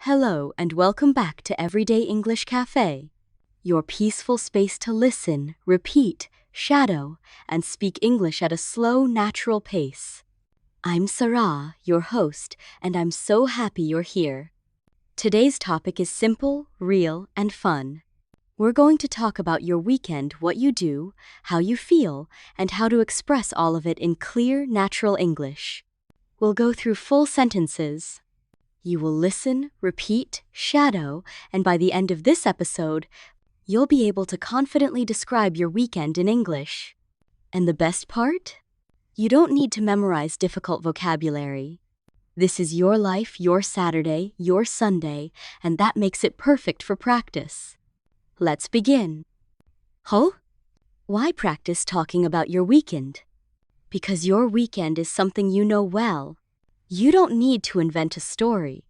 Hello and welcome back to Everyday English Café, your peaceful space to listen, repeat, shadow, and speak English at a slow, natural pace. I'm Saaraa, your host, and I'm so happy you're here. Today's topic is simple, real, and fun. We're going to talk about your weekend, what you do, how you feel, and how to express all of it in clear, natural English. We'll go through full sentences. You will listen, repeat, shadow, and by the end of this episode, you'll be able to confidently describe your weekend in English. And the best part? You don't need to memorize difficult vocabulary. This is your life, your Saturday, your Sunday, and that makes it perfect for practice. Let's begin. Why practice talking about your weekend? Because your weekend is something you know well. You don't need to invent a story.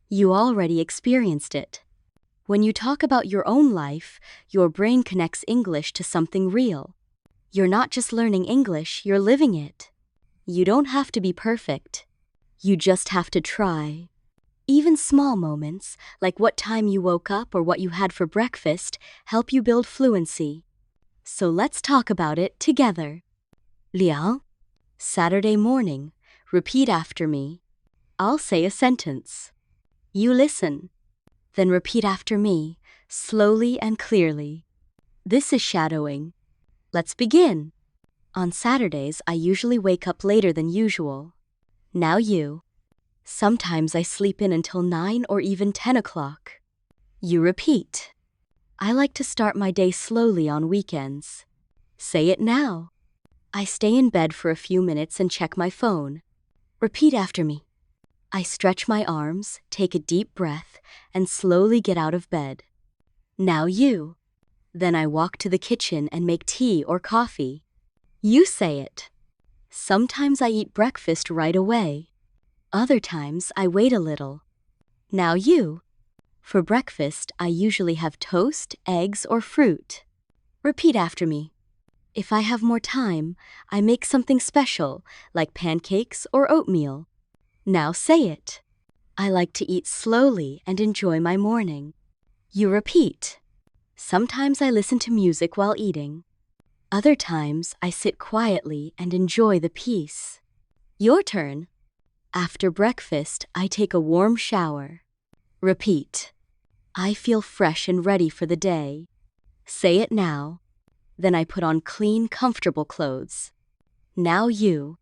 You already experienced it. When you talk about your own life, your brain connects English to something real. You're not just learning English, you're living it. You don't have to be perfect. You just have to try. Even small moments, like what time you woke up or what you had for breakfast, help you build fluency. So let's talk about it together. Liang, Saturday morning. Repeat after me. I'll say a sentence. You listen. Then repeat after me, slowly and clearly. This is shadowing. Let's begin. On Saturdays, I usually wake up later than usual. Now you. Sometimes I sleep in until 9 or even 10 o'clock. You repeat. I like to start my day slowly on weekends. Say it now. I stay in bed for a few minutes and check my phone. Repeat after me. I stretch my arms, take a deep breath, and slowly get out of bed. Now you. Then I walk to the kitchen and make tea or coffee. You say it. Sometimes I eat breakfast right away. Other times I wait a little. Now you. For breakfast, I usually have toast, eggs, or fruit. Repeat after me. If I have more time, I make something special, like pancakes or oatmeal. Now say it. I like to eat slowly and enjoy my morning. You repeat. Sometimes I listen to music while eating. Other times I sit quietly and enjoy the peace. Your turn. After breakfast, I take a warm shower. Repeat. I feel fresh and ready for the day. Say it now. Then I put on clean, comfortable clothes. Now you.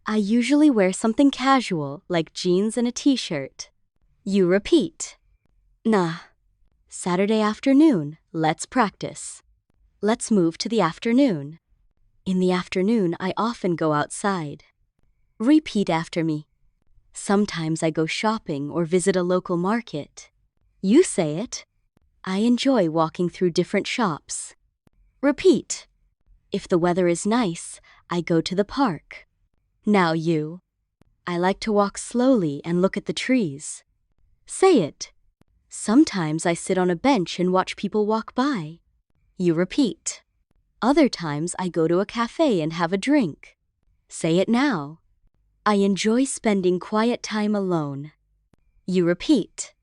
I usually wear something casual, like jeans and a t-shirt. You repeat. Saturday afternoon, let's practice. Let's move to the afternoon. In the afternoon, I often go outside. Repeat after me. Sometimes I go shopping or visit a local market. You say it. I enjoy walking through different shops. Repeat. If the weather is nice, I go to the park. Now you. I like to walk slowly and look at the trees. Say it. Sometimes I sit on a bench and watch people walk by. You repeat. Other times I go to a cafe and have a drink. Say it now. I enjoy spending quiet time alone. You repeat.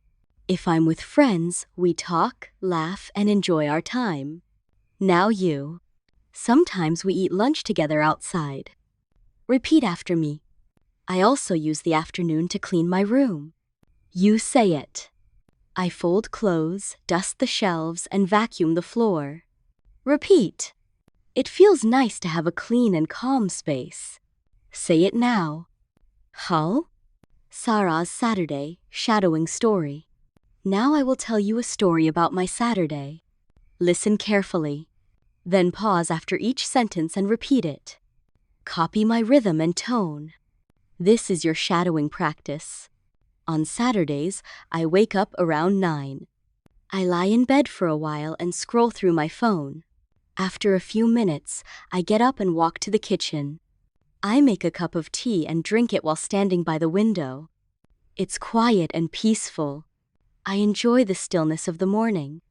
If I'm with friends, we talk, laugh, and enjoy our time. Now you. Sometimes we eat lunch together outside. Repeat after me. I also use the afternoon to clean my room. You say it. I fold clothes, dust the shelves, and vacuum the floor. Repeat. It feels nice to have a clean and calm space. Say it now. Saaraa's Saturday, shadowing story. Now I will tell you a story about my Saturday. Listen carefully. Then pause after each sentence and repeat it. Copy my rhythm and tone. This is your shadowing practice. On Saturdays, I wake up around 9. I lie in bed for a while and scroll through my phone. After a few minutes, I get up and walk to the kitchen. I make a cup of tea and drink it while standing by the window. It's quiet and peaceful. I enjoy the stillness of the morning.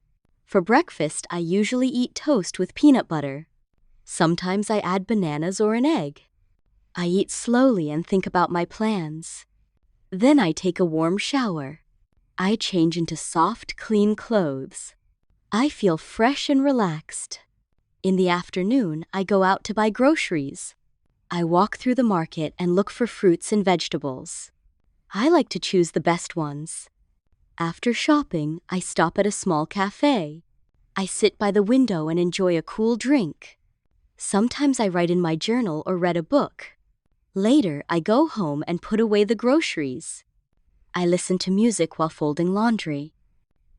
For breakfast, I usually eat toast with peanut butter. Sometimes I add bananas or an egg. I eat slowly and think about my plans. Then I take a warm shower. I change into soft, clean clothes. I feel fresh and relaxed. In the afternoon, I go out to buy groceries. I walk through the market and look for fruits and vegetables. I like to choose the best ones. After shopping, I stop at a small cafe. I sit by the window and enjoy a cool drink. Sometimes I write in my journal or read a book. Later, I go home and put away the groceries. I listen to music while folding laundry.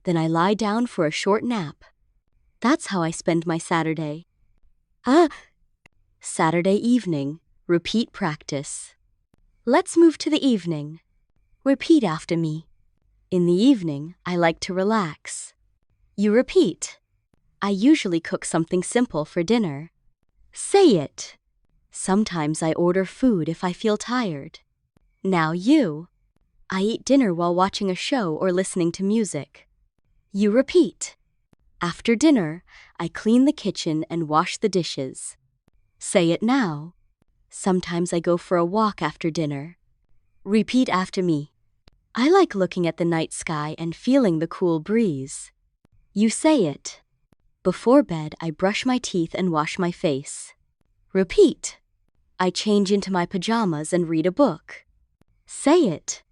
Then I lie down for a short nap. That's how I spend my Saturday. Saturday evening, repeat practice. Let's move to the evening. Repeat after me. In the evening, I like to relax. You repeat. I usually cook something simple for dinner. Say it. Sometimes I order food if I feel tired. Now you. I eat dinner while watching a show or listening to music. You repeat. After dinner, I clean the kitchen and wash the dishes. Say it now. Sometimes I go for a walk after dinner. Repeat after me. I like looking at the night sky and feeling the cool breeze. You say it. Before bed, I brush my teeth and wash my face. Repeat. I change into my pajamas and read a book. Say it.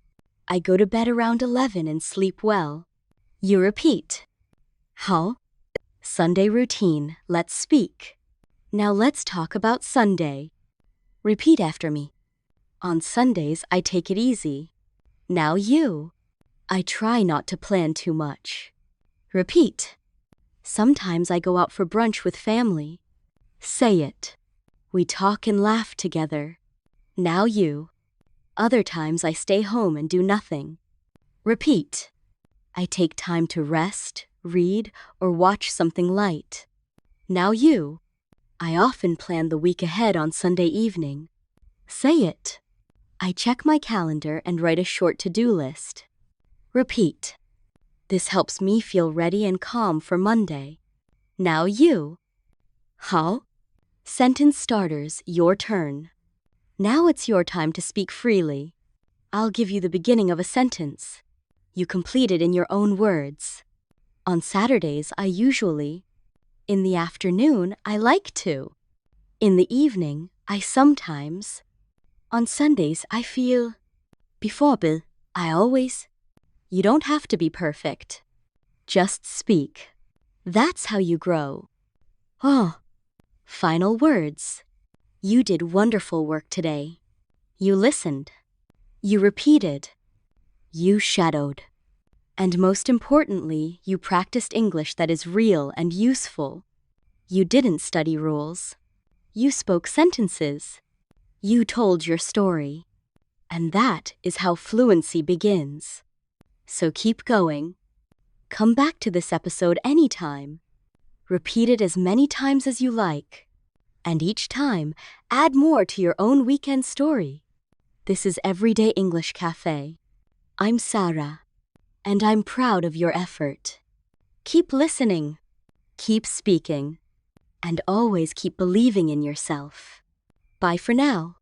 I go to bed around 11 and sleep well. You repeat. 好. Sunday routine. Let's speak. Now let's talk about Sunday. Repeat after me. On Sundays, I take it easy. Now you. I try not to plan too much. Repeat. Sometimes I go out for brunch with family. Say it. We talk and laugh together. Now you. Other times I stay home and do nothing. Repeat. I take time to rest, read, or watch something light. Now you. I often plan the week ahead on Sunday evening. Say it. I check my calendar and write a short to-do list. Repeat. This helps me feel ready and calm for Monday. Now you. 好. Sentence starters, your turn. Now it's your time to speak freely. I'll give you the beginning of a sentence. You complete it in your own words. On Saturdays, I usually. In the afternoon, I like to. In the evening, I sometimes. On Sundays, I feel. Before bed, I always. You don't have to be perfect. Just speak. That's how you grow. Oh. Final words. You did wonderful work today. You listened. You repeated. You shadowed. And most importantly, you practiced English that is real and useful. You didn't study rules. You spoke sentences. You told your story. And that is how fluency begins. So keep going. Come back to this episode anytime. Repeat it as many times as you like. And each time, add more to your own weekend story. This is Everyday English Café. I'm Saaraa, and I'm proud of your effort. Keep listening, keep speaking, and always keep believing in yourself. Bye for now.